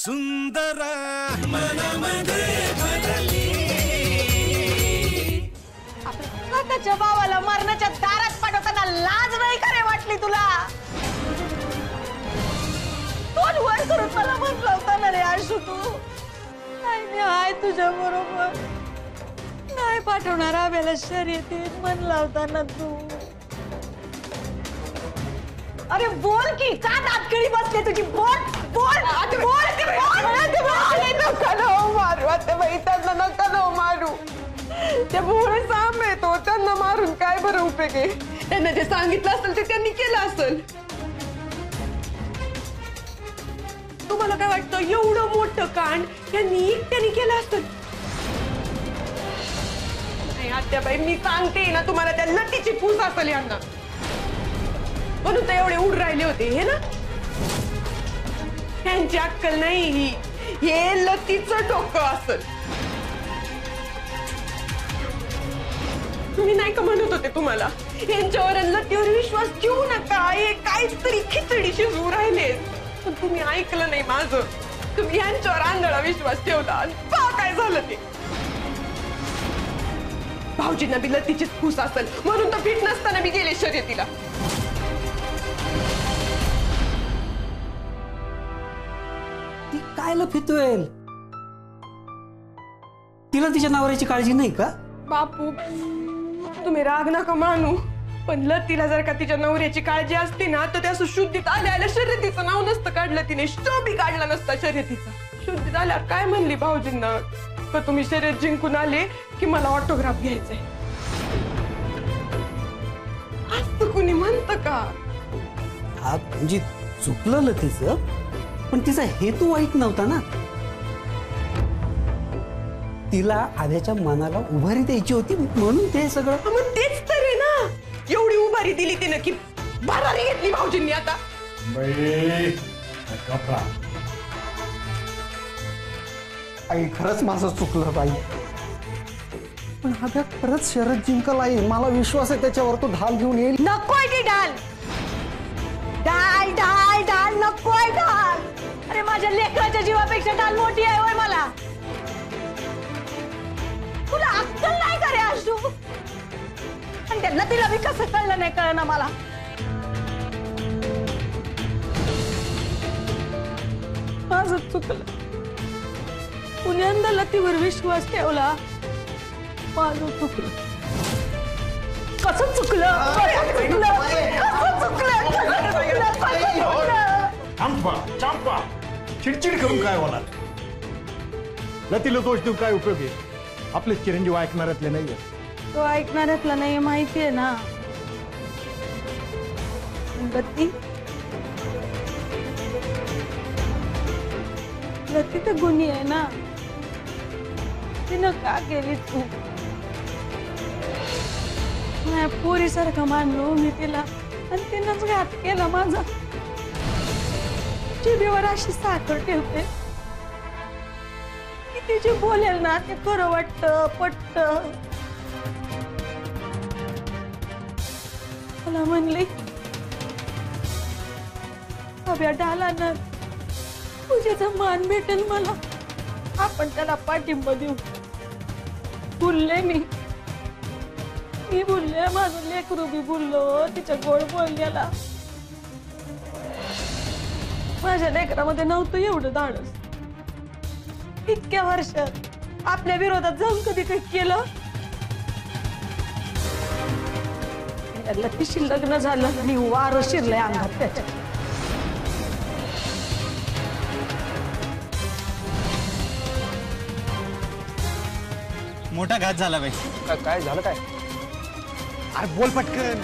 सुंदर मनामध्ये भरली आपल्या भावाला मरणाच्या दारात पाठवताना लाज नाही करे वाटली तुला? तोंड वर करून मला म्हटलं होतं ना रे आशू तू नाही आहे तुझ्या बरोबर नाही पाठवणार आम्हाला शर्यतीत म्हणला होता ना तू. अरे बोल की का दातकडी बसले तुझी बोल बोल मारू आता बाई त्यांना नका मारू त्या भोळे साम येतो त्यांना मारून काय बरं उपयोग आहे. त्यांना जे सांगितलं असेल ते त्यांनी केलं असेल. तुम्हाला काय वाटतं एवढं मोठं कांड त्यांनी केलं असेल? नाही आत्याबाई मी सांगते ना तुम्हाला त्या लतीची फूस असेल यांना म्हणून तर एवढे उड राहिले होते हे ना. त्यांची अक्कल नाही ही हे लतीचं डोकं असेल. तुम्ही नाही का म्हणत होते तुम्हाला यांच्यावर लतीवर विश्वास ठेवू नका हे काहीतरी खिचडी शिजवू राहिले पण तुम्ही ऐकलं नाही माझं. तुम्ही यांच्यावर आंधळा विश्वास ठेवला पहा काय झालं ते. भाऊजींना बी लतीचीच फूस असेल म्हणून तर फिट नसताना मी गेले शर्यतीला. ती काय लफितोय? तिला तिच्या नवऱ्याची काळजी नाही का? बापू तुम्ही राग नका मानू पण लतीला जर का तिच्या नवऱ्याची काळजी असती ना तर त्या शुद्धीत आल्या शर्यतीचं नाव नसतं काढलं तिने शोभी काढला नसता शर्यतीचा. शुद्धीत आल्यावर काय म्हणली भाऊजींना का तुम्ही शर्यत जिंकून आले की मला ऑटोग्राफ घ्यायचंय असं कुणी म्हणतं का? हा म्हणजे चुकलं लतीचं पण तिचा हेतू वाईट नव्हता ना. तिला आद्याच्या मनाला उभारी द्यायची होती म्हणून ते सगळं. मग तेच तर आहे ना एवढी उभारी दिली तिने की भरारी घेतली भाऊजींनी आता. आई खरंच माझं चुकलं बाई पण आद्या खरंच शर्यत जिंकला येईल मला विश्वास आहे त्याच्यावर. तो ढाल घेऊन येईल. नकोय ती ढाल ढाल ढाल ढाल नकोय ढाल. अरे माझ्या लेकराच्या जीवापेक्षा ढाल मोठी आहे होय मला. तुला अक्कल नाही का रे आशू? आणि त्यांना तिला मी कसं कळलं नाही कळलं ना मला. माझं चुकलं. पुण्यांदा लतीवर विश्वास ठेवला माझं चुकलं. कसं चुकलं? चंपा चिडचिड करून काय होणार? लतीला दोष देऊन काय उपयोग आहे? आपले चिरंजीव ऐकणाऱ्यातले नाहीये. तो ऐकणाऱ्यातला नाही माहितीये ना. लती तर गुन्ही आहे ना. तिनं का केली तू? माझ्या पोरीसारखं मानलो मी तिला आणि तिनंच घात केला माझा. जिभेवर अशी साखर ठेवते की ती जे बोलेल ना ते खरं वाटतं पटत. मला म्हणली हव्या ढालानं पूजेचा मान भेटेल मला आपण त्याला पाठिंबा देऊ. बोलले मी बोलले माझं लेकरू बी बोललो तिच्या गोड बोलल्याला. माझ्या लेकरामध्ये नव्हतं एवढं धाडस. इतक्या वर्षात आपल्या विरोधात जाऊन कधी काही केलं? लतीशी लग्न झालं आणि वारं शिरलंय अंगात त्याच्या. मोठा घात झाला बाई. काय झालं काय? अरे बोल पटकन.